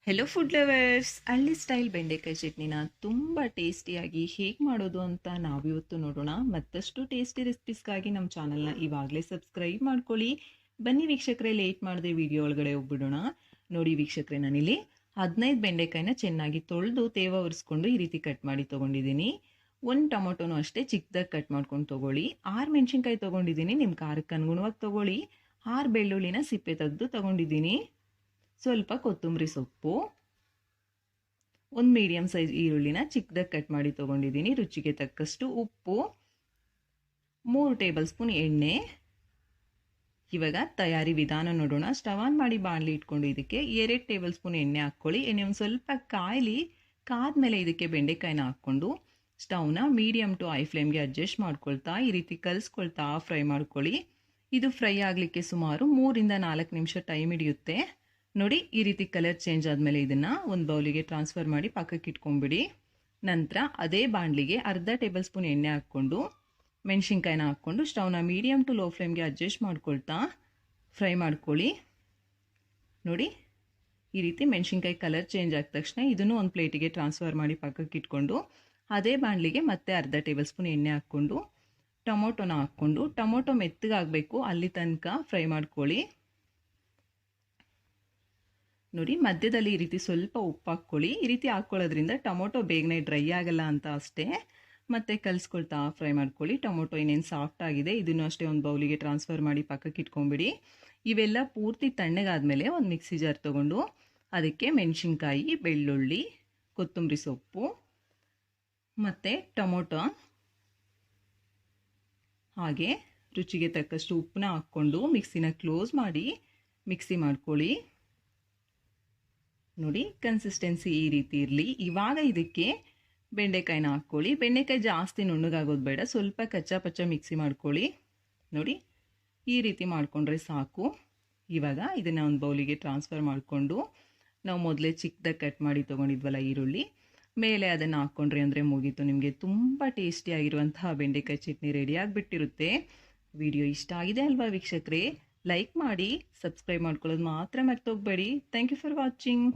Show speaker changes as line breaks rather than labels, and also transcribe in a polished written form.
Hello food lovers, ಹಳ್ಳಿ style ಬೆಂಡೆಕಾಯಿ ಚಟ್ನಿನ ತುಂಬ ಟೇಸ್ಟಿಯಾಗಿ ಹೇಗೆ ಮಾಡೋದು ಅಂತ ನಾವಿವತ್ತು ನೋಡೋಣ. ಮತ್ತಷ್ಟು ಟೇಸ್ಟಿ ರೆಸಿಪೀಸ್ಗಾಗಿ ನಮ್ಮ ಚಾನಲ್ನ ಇವಾಗಲೇ ಸಬ್ಸ್ಕ್ರೈಬ್ ಮಾಡ್ಕೊಳ್ಳಿ. ಬನ್ನಿ ವೀಕ್ಷಕರೇ, ಲೇಟ್ ಮಾಡದೆ ವಿಡಿಯೋ ಒಳಗಡೆ ಹೋಗ್ಬಿಡೋಣ. ನೋಡಿ ವೀಕ್ಷಕರೇ, ನಾನಿಲ್ಲಿ 15 ಬೆಂಡೆಕಾಯಿನ ಚೆನ್ನಾಗಿ ತೊಳೆದು ತೇವ ಒರೆಸ್ಕೊಂಡು ಈ ರೀತಿ ಕಟ್ ಮಾಡಿ ತೊಗೊಂಡಿದ್ದೀನಿ. 1 ಟೊಮೊಟೊನೂ ಅಷ್ಟೇ ಚಿಕ್ಕದಾಗಿ ಕಟ್ ಮಾಡ್ಕೊಂಡು ತೊಗೊಳ್ಳಿ. 6 ಮೆಣಸಿನ್ಕಾಯಿ ತೊಗೊಂಡಿದ್ದೀನಿ, ನಿಮ್ಮ ಖಾರಕ್ಕೆ ಅನುಗುಣವಾಗಿ ತೊಗೊಳ್ಳಿ. 6 ಬೆಳ್ಳುಳ್ಳಿನ ಸಿಪ್ಪೆ ತೆಗೆದು ತೊಗೊಂಡಿದ್ದೀನಿ. ಸ್ವಲ್ಪ ಕೊತ್ತಂಬರಿ ಸೊಪ್ಪು, ಒಂದು ಮೀಡಿಯಂ ಸೈಜ್ ಈರುಳ್ಳಿನ ಚಿಕ್ಕದಾಗಿ ಕಟ್ ಮಾಡಿ ತೊಗೊಂಡಿದ್ದೀನಿ. ರುಚಿಗೆ ತಕ್ಕಷ್ಟು ಉಪ್ಪು, 3 ಟೇಬಲ್ ಸ್ಪೂನ್ ಎಣ್ಣೆ. ಇವಾಗ ತಯಾರಿ ವಿಧಾನ ನೋಡೋಣ. ಸ್ಟವ್ ಆನ್ ಮಾಡಿ ಬಾಣಲಿ ಇಟ್ಕೊಂಡು ಇದಕ್ಕೆ 2 ಟೇಬಲ್ ಸ್ಪೂನ್ ಎಣ್ಣೆ ಹಾಕ್ಕೊಳ್ಳಿ. ಎಣ್ಣೆ ಒಂದು ಸ್ವಲ್ಪ ಕಾಯಲಿ. ಕಾದ್ಮೇಲೆ ಇದಕ್ಕೆ ಬೆಂಡೆಕಾಯಿನ ಹಾಕ್ಕೊಂಡು ಸ್ಟವ್ನ ಮೀಡಿಯಂ ಟು ಹೈ ಫ್ಲೇಮ್ಗೆ ಅಡ್ಜಸ್ಟ್ ಮಾಡ್ಕೊಳ್ತಾ ಈ ರೀತಿ ಕಲಿಸ್ಕೊಳ್ತಾ ಫ್ರೈ ಮಾಡ್ಕೊಳ್ಳಿ. ಇದು ಫ್ರೈ ಆಗಲಿಕ್ಕೆ ಸುಮಾರು 3 ಇಂದ 4 ನಿಮಿಷ ಟೈಮ್ ಹಿಡಿಯುತ್ತೆ. ನೋಡಿ, ಈ ರೀತಿ ಕಲರ್ ಚೇಂಜ್ ಆದಮೇಲೆ ಇದನ್ನು ಒಂದು ಬೌಲಿಗೆ ಟ್ರಾನ್ಸ್ಫರ್ ಮಾಡಿ ಪಕ್ಕಕ್ಕೆ ಇಟ್ಕೊಂಡ್ಬಿಡಿ. ನಂತರ ಅದೇ ಬಾಣಲಿಗೆ ಅರ್ಧ ಟೇಬಲ್ ಸ್ಪೂನ್ ಎಣ್ಣೆ ಹಾಕ್ಕೊಂಡು ಮೆಣಸಿನ್ಕಾಯಿನ ಹಾಕ್ಕೊಂಡು ಸ್ಟವ್ನ ಮೀಡಿಯಂ ಟು ಲೋ ಫ್ಲೇಮ್ಗೆ ಅಡ್ಜಸ್ಟ್ ಮಾಡ್ಕೊಳ್ತಾ ಫ್ರೈ ಮಾಡ್ಕೊಳ್ಳಿ. ನೋಡಿ, ಈ ರೀತಿ ಮೆಣಸಿನ್ಕಾಯಿ ಕಲರ್ ಚೇಂಜ್ ಆದ ತಕ್ಷಣ ಇದನ್ನು ಒಂದು ಪ್ಲೇಟಿಗೆ ಟ್ರಾನ್ಸ್ಫರ್ ಮಾಡಿ ಪಕ್ಕಕ್ಕೆ ಇಟ್ಕೊಂಡು ಅದೇ ಬಾಣಲಿಗೆ ಮತ್ತೆ ಅರ್ಧ ಟೇಬಲ್ ಸ್ಪೂನ್ ಎಣ್ಣೆ ಹಾಕ್ಕೊಂಡು ಟೊಮೊಟೊನ ಹಾಕ್ಕೊಂಡು ಟೊಮೊಟೊ ಮೆತ್ತಗಾಗಬೇಕು ಅಲ್ಲಿ ತನಕ ಫ್ರೈ ಮಾಡ್ಕೊಳ್ಳಿ. ನೋಡಿ, ಮಧ್ಯದಲ್ಲಿ ಈ ರೀತಿ ಸ್ವಲ್ಪ ಉಪ್ಪು ಹಾಕ್ಕೊಳ್ಳಿ. ಈ ರೀತಿ ಹಾಕ್ಕೊಳ್ಳೋದ್ರಿಂದ ಟೊಮೊಟೊ ಬೇಗನೆ ಡ್ರೈ ಆಗಲ್ಲ ಅಂತ ಅಷ್ಟೇ. ಮತ್ತೆ ಕಲಿಸ್ಕೊಳ್ತಾ ಫ್ರೈ ಮಾಡ್ಕೊಳ್ಳಿ. ಟೊಮೊಟೊ ಇನ್ನೇನು ಸಾಫ್ಟ್ ಆಗಿದೆ, ಇದನ್ನು ಅಷ್ಟೇ ಒಂದು ಬೌಲಿಗೆ ಟ್ರಾನ್ಸ್ಫರ್ ಮಾಡಿ ಪಕ್ಕಕ್ಕೆ ಇಟ್ಕೊಂಬಿಡಿ. ಇವೆಲ್ಲ ಪೂರ್ತಿ ತಣ್ಣಗಾದ್ಮೇಲೆ ಒಂದು ಮಿಕ್ಸಿ ಜಾರ್ ತೊಗೊಂಡು ಅದಕ್ಕೆ ಮೆಣಸಿನ್ಕಾಯಿ, ಬೆಳ್ಳುಳ್ಳಿ, ಕೊತ್ತಂಬರಿ ಸೊಪ್ಪು ಮತ್ತು ಟೊಮೊಟೊ ಹಾಗೆ ರುಚಿಗೆ ತಕ್ಕಷ್ಟು ಉಪ್ಪನ್ನ ಹಾಕ್ಕೊಂಡು ಮಿಕ್ಸಿನ ಕ್ಲೋಸ್ ಮಾಡಿ ಮಿಕ್ಸಿ ಮಾಡ್ಕೊಳ್ಳಿ. ನೋಡಿ, ಕನ್ಸಿಸ್ಟೆನ್ಸಿ ಈ ರೀತಿ ಇರಲಿ. ಇವಾಗ ಇದಕ್ಕೆ ಬೆಂಡೆಕಾಯಿನ ಹಾಕ್ಕೊಳ್ಳಿ. ಬೆಂಡೆಕಾಯಿ ಜಾಸ್ತಿ ನುಣ್ಣಗಾಗೋದು ಬೇಡ, ಸ್ವಲ್ಪ ಕಚ್ಚಾ ಪಚ್ಚ ಮಿಕ್ಸಿ ಮಾಡ್ಕೊಳ್ಳಿ. ನೋಡಿ, ಈ ರೀತಿ ಮಾಡಿಕೊಂಡ್ರೆ ಸಾಕು. ಇವಾಗ ಇದನ್ನು ಒಂದು ಬೌಲಿಗೆ ಟ್ರಾನ್ಸ್ಫರ್ ಮಾಡಿಕೊಂಡು ನಾವು ಮೊದಲೇ ಚಿಕ್ಕದಾಗಿ ಕಟ್ ಮಾಡಿ ತೊಗೊಂಡಿದ್ವಲ್ಲ ಈರುಳ್ಳಿ, ಮೇಲೆ ಅದನ್ನು ಹಾಕ್ಕೊಂಡ್ರಿ ಅಂದರೆ ಮುಗೀತು. ನಿಮಗೆ ತುಂಬ ಟೇಸ್ಟಿಯಾಗಿರುವಂತಹ ಬೆಂಡೆಕಾಯಿ ಚಟ್ನಿ ರೆಡಿ ಆಗಿಬಿಟ್ಟಿರುತ್ತೆ. ವಿಡಿಯೋ ಇಷ್ಟ ಆಗಿದೆ ಅಲ್ವಾ ವೀಕ್ಷಕರೇ? ಲೈಕ್ ಮಾಡಿ, ಸಬ್ಸ್ಕ್ರೈಬ್ ಮಾಡ್ಕೊಳ್ಳೋದು ಮಾತ್ರ ಮರ್ತೋಗ್ಬೇಡಿ. Thank you for watching.